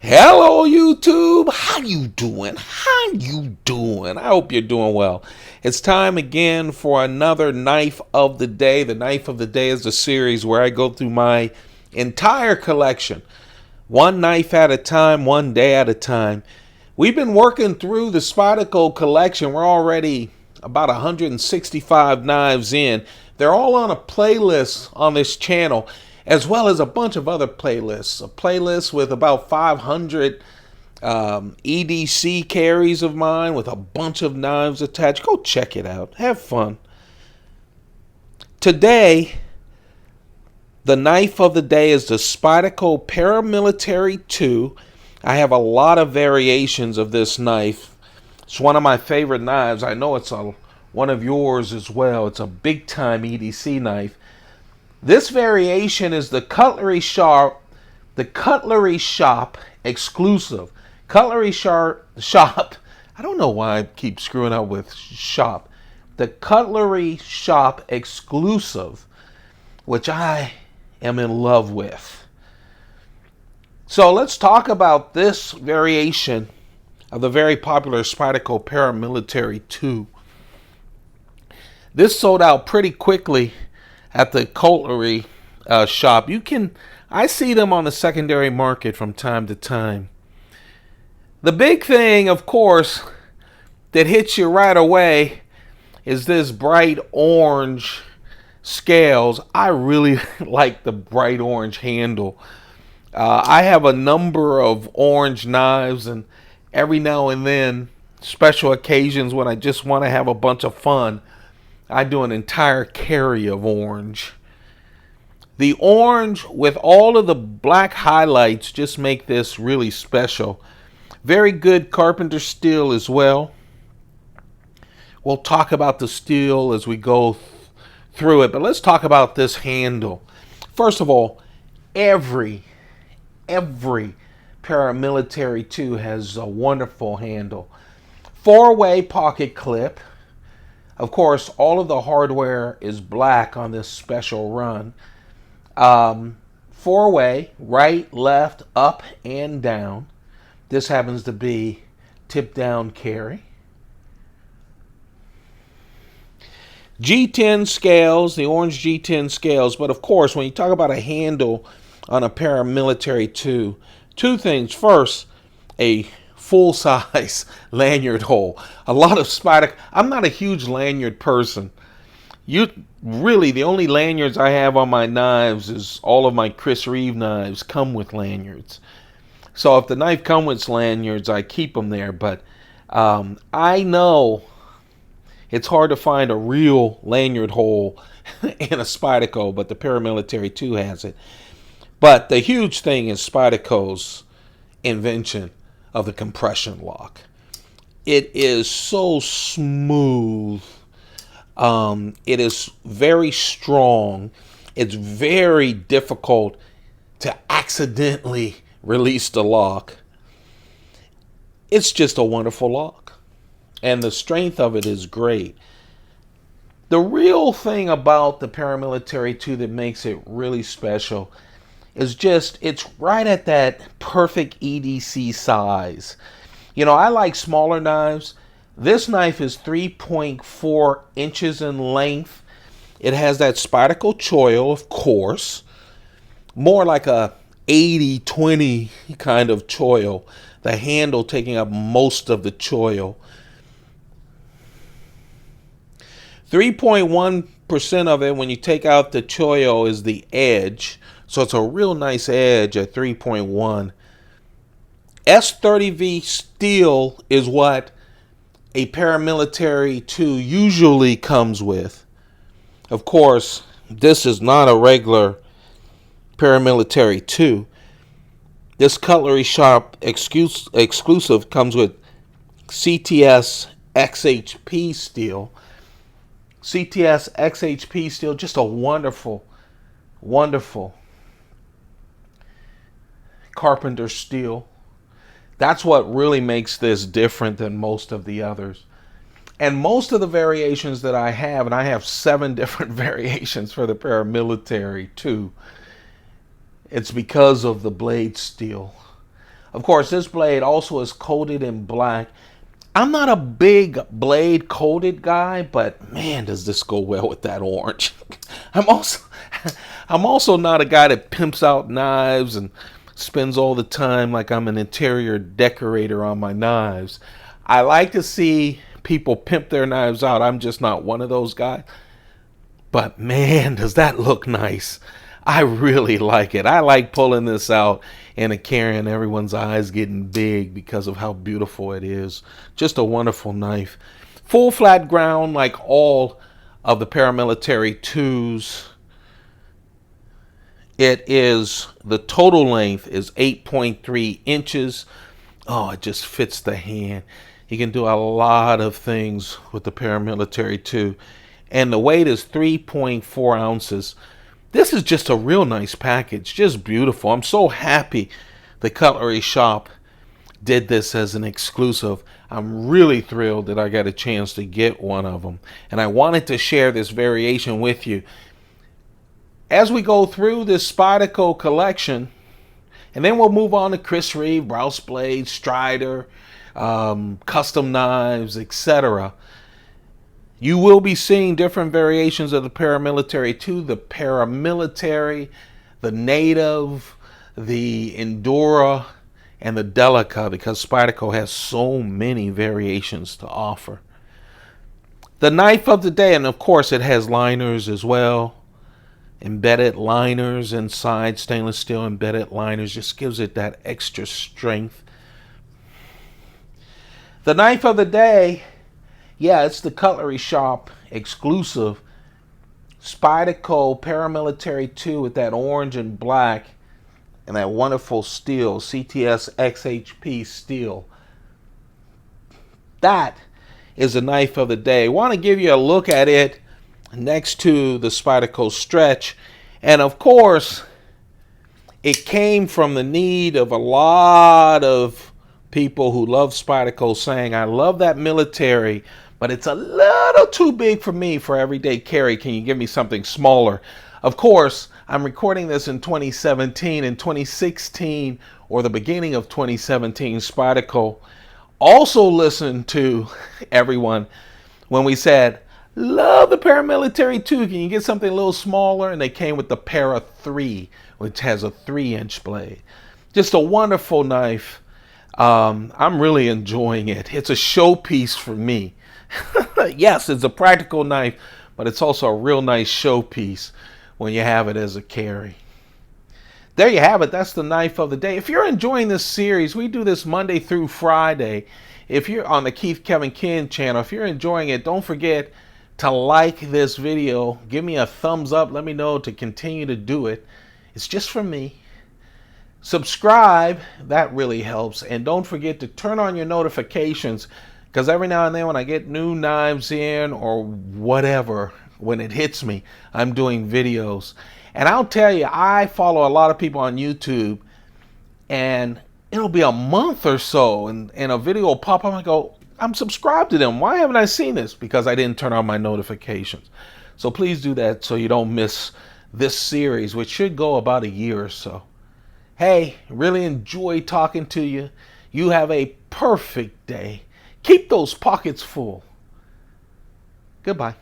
Hello YouTube, how you doing? How you doing? I hope you're doing well. It's time again for another Knife of the Day. The Knife of the Day is a series where I go through my entire collection, one knife at a time, one day at a time. We've been working through the Spyderco collection. We're already about 165 knives in. They're all on a playlist on this channel, as well as a bunch of other playlists. A playlist with about 500 EDC carries of mine with a bunch of knives attached. Go check it out. Have fun. Today, the knife of the day is the Spyderco ParaMilitary 2. I have a lot of variations of this knife. It's one of my favorite knives. I know it's one of yours as well. It's a big-time EDC knife. This variation is the Cutlery Shop exclusive. Cutlery Shop. I don't know why I keep screwing up with shop. The Cutlery Shop exclusive, which I am in love with. So let's talk about this variation of the very popular Spyderco ParaMilitary 2. This sold out pretty quickly at the Cutlery Shop. I see them on the secondary market from time to time. The big thing, of course, that hits you right away is this bright orange scales. I really like the bright orange handle. I have a number of orange knives, and every now and then, special occasions when I just want to have a bunch of fun, I do an entire carry of orange. The orange with all of the black highlights just make this really special. Very good carpenter steel as well. We'll talk about the steel as we go through it, but let's talk about this handle. First of all, every ParaMilitary 2 has a wonderful handle. 4-way pocket clip. Of course, all of the hardware is black on this special run. 4-way, right, left, up, and down. This happens to be tip down carry. G10 scales, the orange G10 scales. But of course, when you talk about a handle on a ParaMilitary 2, two things. First, a full-size lanyard hole. A lot of Spyderco. I'm not a huge lanyard person. Really, the only lanyards I have on my knives is all of my Chris Reeve knives come with lanyards. So if the knife comes with lanyards, I keep them there. But I know it's hard to find a real lanyard hole in a Spyderco, but the ParaMilitary 2 has it. But the huge thing is Spyderco's invention of the compression lock. It is so smooth. It is very strong. It's very difficult to accidentally release the lock. It's just a wonderful lock, and the strength of it is great. The real thing about the ParaMilitary 2 that makes it really special is just it's right at that perfect EDC size. You know, I like smaller knives. This knife is 3.4 inches in length. It has that Spyderco choil, of course. More like a 80-20 kind of choil. The handle taking up most of the choil. 3.1% of it, when you take out the choil, is the edge. So it's a real nice edge at 3.1. S30V steel is what a ParaMilitary 2 usually comes with. Of course, this is not a regular ParaMilitary 2. This Cutlery Shop exclusive comes with CTS-XHP steel. CTS-XHP steel, just a wonderful carpenter steel. That's what really makes this different than most of the others. And most of the variations that I have, and I have 7 different variations for the ParaMilitary 2, it's because of the blade steel. Of course, this blade also is coated in black. I'm not a big blade coated guy, but man, does this go well with that orange. I'm also I'm also not a guy that pimps out knives and spends all the time like I'm an interior decorator on my knives. I like to see people pimp their knives out. I'm just not one of those guys. But man, does that look nice. I really like it. I like pulling this out and it carrying everyone's eyes getting big because of how beautiful it is. Just a wonderful knife. Full flat ground like all of the paramilitary 2s. The total length is 8.3 inches. Oh, it just fits the hand. You can do a lot of things with the paramilitary 2. And the weight is 3.4 ounces. This is just a real nice package, just beautiful. I'm so happy the Cutlery Shop did this as an exclusive. I'm really thrilled that I got a chance to get one of them. And I wanted to share this variation with you. As we go through this Spyderco collection, and then we'll move on to Chris Reeve, Browse Blades, Strider, custom knives, etc. You will be seeing different variations of the paramilitary 2, the paramilitary, the native, the Endura, and the Delica, because Spyderco has so many variations to offer. The knife of the day, and of course it has liners as well. Embedded liners inside, stainless steel embedded liners, just gives it that extra strength. The knife of the day, yeah, it's the Cutlery Shop exclusive Spyderco ParaMilitary 2 with that orange and black and that wonderful steel, CTS-XHP steel. That is the knife of the day. I want to give you a look at it next to the Spyderco Stretch. And of course, it came from the need of a lot of people who love Spyderco saying, I love that military, but it's a little too big for me for everyday carry. Can you give me something smaller? Of course, I'm recording this in 2017. In 2016, or the beginning of 2017, Spyderco also listened to everyone when we said, love the paramilitary 2. Can you get something a little smaller? And they came with the Para 3, which has a 3-inch blade. Just a wonderful knife. I'm really enjoying it. It's a showpiece for me. Yes, it's a practical knife, but it's also a real nice showpiece when you have it as a carry. There you have it. That's the knife of the day. If you're enjoying this series, we do this Monday through Friday. If you're on the Keith Kevin Kin channel, if you're enjoying it, don't forget to like this video. Give me a thumbs up. Let me know to continue to do it. It's just for me. Subscribe. That really helps. And don't forget to turn on your notifications, because every now and then when I get new knives in or whatever, when it hits me, I'm doing videos. And I'll tell you, I follow a lot of people on YouTube, and it'll be a month or so and a video will pop up and I go, I'm subscribed to them. Why haven't I seen this? Because I didn't turn on my notifications. So please do that so you don't miss this series, which should go about a year or so. Hey, really enjoy talking to you. You have a perfect day. Keep those pockets full. Goodbye.